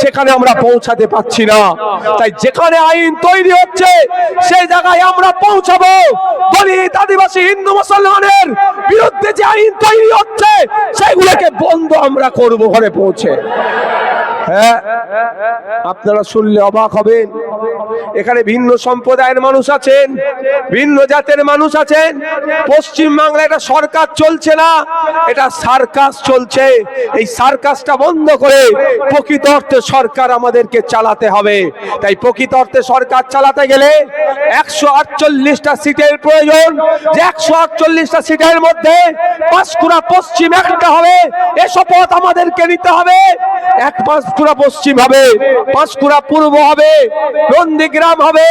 সেখানে আমরা পৌঁছাতে পারছি না। তাই যেখানে আইন তৈরি হচ্ছে সেই জায়গায় আমরা পৌঁছাবো। দলিত, আদিবাসী, হিন্দু, মুসলমানের বিরুদ্ধে যে আইন তৈরি হচ্ছে সেগুলোকে বন্ধ আমরা করব ঘরে পৌঁছে। হ্যাঁ, আপনারা শুনলে অবাক হবেন, এখানে ভিন্ন সম্প্রদায়ের মানুষ আছেন, ভিন্ন জাতের মানুষ আছেন। পশ্চিম বাংলায় এটা সরকার চলছে না, এটা সার্কাস চলছে। এই সার্কাসটা বন্ধ করে প্রকৃত অর্থে সরকার আমাদেরকে চালাতে হবে। তাই প্রকৃত অর্থে সরকার চালাতে গেলে 148টা সিটের প্রয়োজন। যে 148টা সিটের মধ্যে পাঁশকুড়া পশ্চিম একটা হবে, এ শপথ আমাদেরকে নিতে হবে। এক পাঁশকুড়া পশ্চিম হবে, পাঁশকুড়া পূর্ব হবে, নন্দীগ্রাম হবে,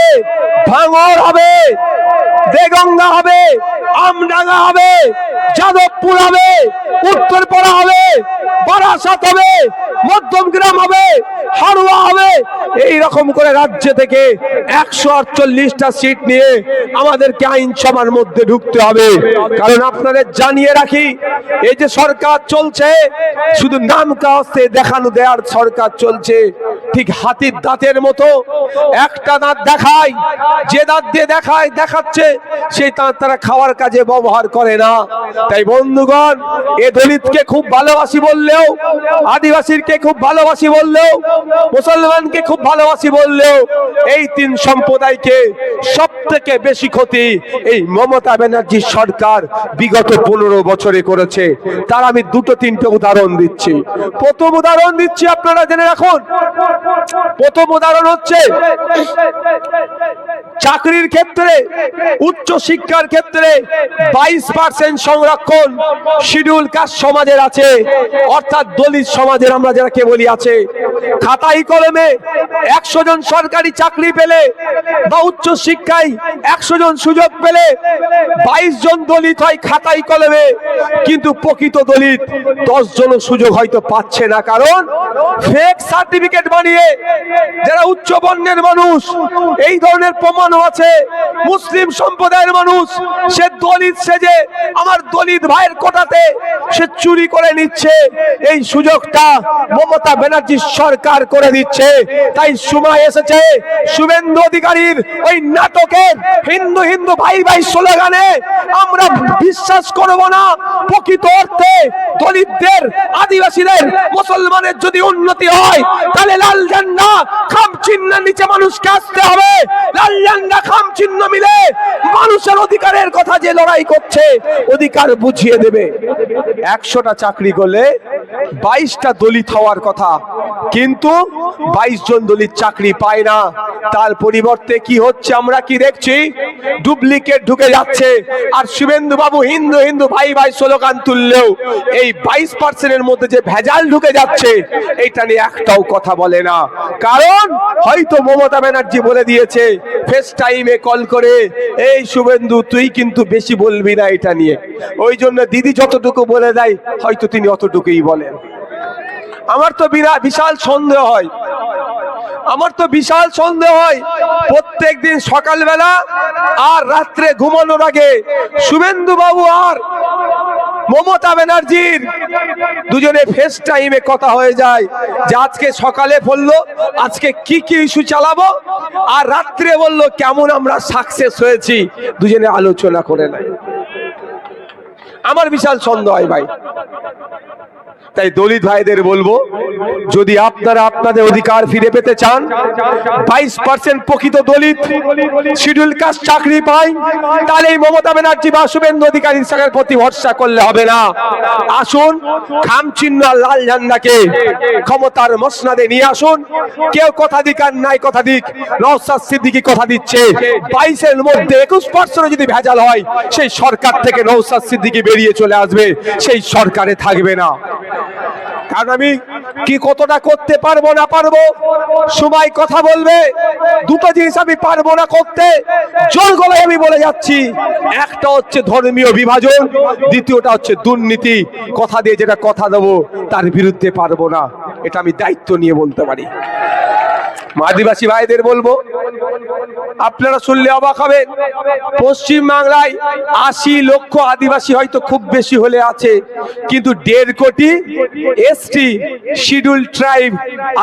ভাঙড় হবে, দেগঙ্গা হবে, আমডাঙ্গা হবে, যাদবপুর হবে, উত্তরপাড়া হবে, বারাসাত হবে, মধ্যমগ্রাম হবে, হাড়ুয়া হবে। এই রকম করে রাজ্য থেকে 148টা সিট নিয়ে আমাদেরকে আইনসভার মধ্যে ঢুকতে হবে। কারণ আপনাদের জানিয়ে রাখি, এই যে সরকার চলছে শুধু নাম কাস্তে দেখানো দেওয়ার সরকার চলছে। ঠিক হাতির দাঁতের মতো একটা দাঁত দেখায়, যে দাঁত দিয়ে দেখাচ্ছে সেই দাঁত তারা খাওয়ার কাজে ব্যবহার করে না। তাই বন্ধুগণ, এ দলিতকে খুব ভালোবাসি বললেও, আদিবাসীকে খুব ভালোবাসি বললেও, মুসলমানকে খুব ভালোবাসি বললেও, এই তিন সম্প্রদায়কে সব থেকে বেশি ক্ষতি এই মমতা ব্যানার্জির সরকার বিগত 15 বছরে করেছে। তার আমি দুটো তিনটে উদাহরণ দিচ্ছি। প্রথম উদাহরণ দিচ্ছি, আপনারা জেনে রাখুন। প্রথম উদাহরণ হচ্ছে চাকরির ক্ষেত্রে, উচ্চ শিক্ষার ক্ষেত্রে 22% সংরক্ষণ শিডিউল কাস্ট সমাজের আছে, অর্থাৎ দলিত সমাজের আমরা যাকে বলি আছে। খাতাই কলমে 100 জন সরকারি চাকরি পেলে বা উচ্চ শিক্ষায় 100 জন সুযোগ পেলে 22 জন দলিত হয় খাতাই কলমে, কিন্তু প্রকৃত দলিত 10 জন সুযোগ হয়তো পাচ্ছে না। কারণ ফেক সার্টিফিকেট বানিয়ে যারা উচ্চ বর্ণের মানুষ, এই ধরনের প্রমাণও আছে। মুসলিম সম্প্রদায়ের মানুষ সে দলিত সেজে আমার দলিত ভাইয়ের কোটাতে সে চুরি করে নিচ্ছে। এই সুযোগটা মমতা ব্যানার্জি সরকার করে দিচ্ছে। তাই সময় এসেছে শুভেন্দু অধিকারীর ওই নাটকের হিন্দু হিন্দু ভাই ভাই স্লোগানে আমরা বিশ্বাস করব না। প্রকৃত অর্থে দলিতদের, আদিবাসীদের, মুসলমানের যদি উন্নতি হয় তাহলে লাল ঝান্ডা খাম চিহ্নের নিচে মানুষকে আসতে হবে। লাল ঝান্ডা খাম চিহ্ন মিলে মানুষের অধিকারের কথা যে লড়াই করছে অধিকার বুঝিয়ে দেবে। 100টা চাকরি করলে 22টা দলিত হওয়ার কথা, কিন্তু 22 জন দলিত চাকরি পায় না। তার পরিবর্তে কি হচ্ছে আমরা কি দেখছি? ডুপ্লিকেট ঢুকে যাচ্ছে। আর শুভেন্দু বাবু হিন্দু হিন্দু ভাই ভাই স্লোগান তুললেও এই 22% মধ্যে যে ভেজাল ঢুকে যাচ্ছে এইটা নিয়ে একটাও কথা বলে না। কারণ হয়তো মমতা ব্যানার্জি বলে দিয়েছে ফেস টাইমে কল করে, এই শুভেন্দু তুই কিন্তু বেশি বলবি না এটা নিয়ে। ওই জন্য দিদি যতটুকু বলে দেয় হয়তো তিনি অতটুকুই বলেন। আমার তো বিশাল সন্দেহ হয়, প্রত্যেক দিন সকালবেলা আর রাত্রে ঘুমানোর আগে শুভেন্দু বাবু আর মমতা ব্যানার্জির দুজনে ফেস টাইমে কথা হয়ে যায় যে আজকে সকালে বললো আজকে কি কি ইস্যু চালাবো, আর রাত্রে বললো কেমন আমরা সাকসেস হয়েছি, দুজনে আলোচনা করে নেয়। আমার বিশাল সন্দেহ হয় ভাই। তাই দলিত ভাইদের বলবো, যদি আপনারা আপনাদের অধিকার ফিরে পেতে চান, 22% প্রকৃত দলিত শিডিউল কাস্ট চাকরি পায়, তাহলে এই মমতা ব্যানার্জি বা শুভেন্দু অধিকারী সরকারের প্রতি ভরসা করলে হবে না। আসুন খাম চিহ্ন লাল ঝান্ডাকে ক্ষমতার মসনদে নিয়ে আসুন। কেউ কথা দিক আর নাই কথা দিক, নওশাদ সিদ্দিকী কথা দিচ্ছে 22-এর মধ্যে 21% যদি ভেজাল হয় সেই সরকার থেকে নওশাদ সিদ্দিকী বেরিয়ে চলে আসবে, সেই সরকারে থাকবে না। কারণ আমি কি কতটা করতে পারবো না পারবো সময় কথা বলবে। দুটো জিনিস আমি পারবো না করতে, জোর গলায় আমি বলে যাচ্ছি। একটা হচ্ছে ধর্মীয় বিভাজন, দ্বিতীয়টা হচ্ছে দুর্নীতি। কথা দিয়ে যেটা কথা দেবো তার বিরুদ্ধে পারবো না, এটা আমি দায়িত্ব নিয়ে বলতে পারি। আদিবাসী ভাইদের বলবো, আপনারা শুনলে অবাক হবেন, পশ্চিম বাংলায় 80 লক্ষ আদিবাসী হয়তো খুব বেশি হলে আছে, কিন্তু 1.5 কোটি এসটি শিডিউল ট্রাইব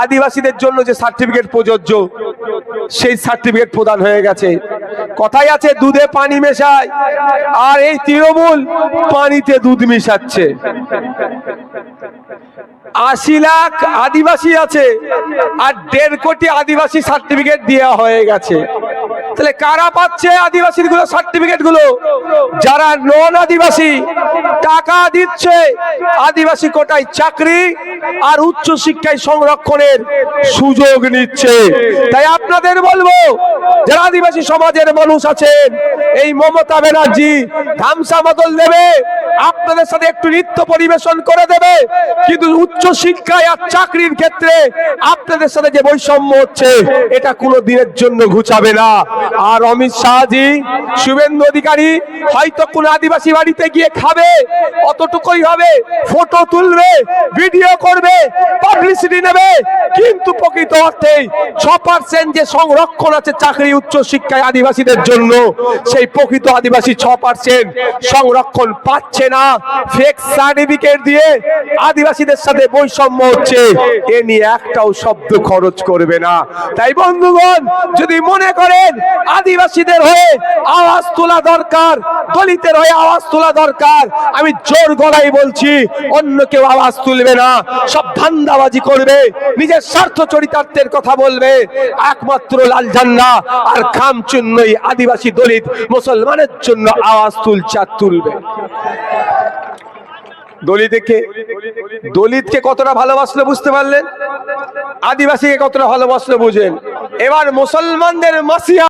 আদিবাসীদের জন্য যে সার্টিফিকেট প্রযোজ্য, সেই সার্টিফিকেট প্রদান হয়ে গেছে। কথাই আছে দুধে পানি মেশায়, আর এই তৃণমূল পানিতে দুধ মিশাচ্ছে। 80 লাখ আদিবাসী আছে আর 1.5 কোটি আদিবাসী সার্টিফিকেট দেওয়া হয়ে গেছে। তাহলে কারা পাচ্ছে আদিবাসী গুলো সার্টিফিকেট গুলো? যারা নন আদিবাসী, টাকা দিচ্ছে, আদিবাসী কোটায় চাকরি আর উচ্চ শিক্ষায় সংরক্ষণের সুযোগ নিচ্ছে। তাই আপনাদের বলবো, যারা আদিবাসী সমাজের মানুষ আছেন, এই মমতা ব্যানার্জি ধামসা বদল দেবে, আপনাদের সাথে একটু নৃত্য পরিবেশন করে দেবে, কিন্তু উচ্চ শিক্ষায় আর চাকরির ক্ষেত্রে আপনাদের সাথে যে বৈষম্য হচ্ছে, এটা কোনো দিনের জন্য ঘুচাবে না। আর অমিত শাহজি, শুভেন্দু অধিকারী হয়তো কোন আদিবাসী বাড়িতে গিয়ে খাবে, অতটুকুই হবে, ফটো তুলবে, ভিডিও করবে, পাবলিসিটি নেবে, কিন্তু প্রকৃত অর্থে 6% যে সংরক্ষণ আছে চাকরি উচ্চ শিক্ষায় আদিবাসীদের জন্য, সেই প্রকৃত আদিবাসী 6% সংরক্ষণ পাচ্ছে না। ফেক সার্টিফিকেট দিয়ে আদিবাসীদের সাথে বৈষম্য হচ্ছে, এ নিয়ে একটাও শব্দ খরচ করবে না। তাই বন্ধুগণ, যদি মনে করেন আদিবাসীদের হয়ে আওয়াজ তোলা দরকার, দলিতের হয়ে আওয়াজ তোলা দরকার, আমি জোর গলায় বলছি, অন্য কেউ আওয়াজ তুলবে না, সব ধান্দাবাজি করবে, নিজের স্বার্থ চরিতার্থের কথা বলবে, একমাত্র লাল ঝান্ডা আর খামচিহ্নই আদিবাসী দলিত মুসলমানের জন্য আওয়াজ তুলছে আর তুলবে। দলিতকে কতটা ভালোবাসলো বুঝতে পারলেন, আদিবাসীকে কতটা ভালোবাসলো বুঝেন। এবার মুসলমানদের মাসিয়া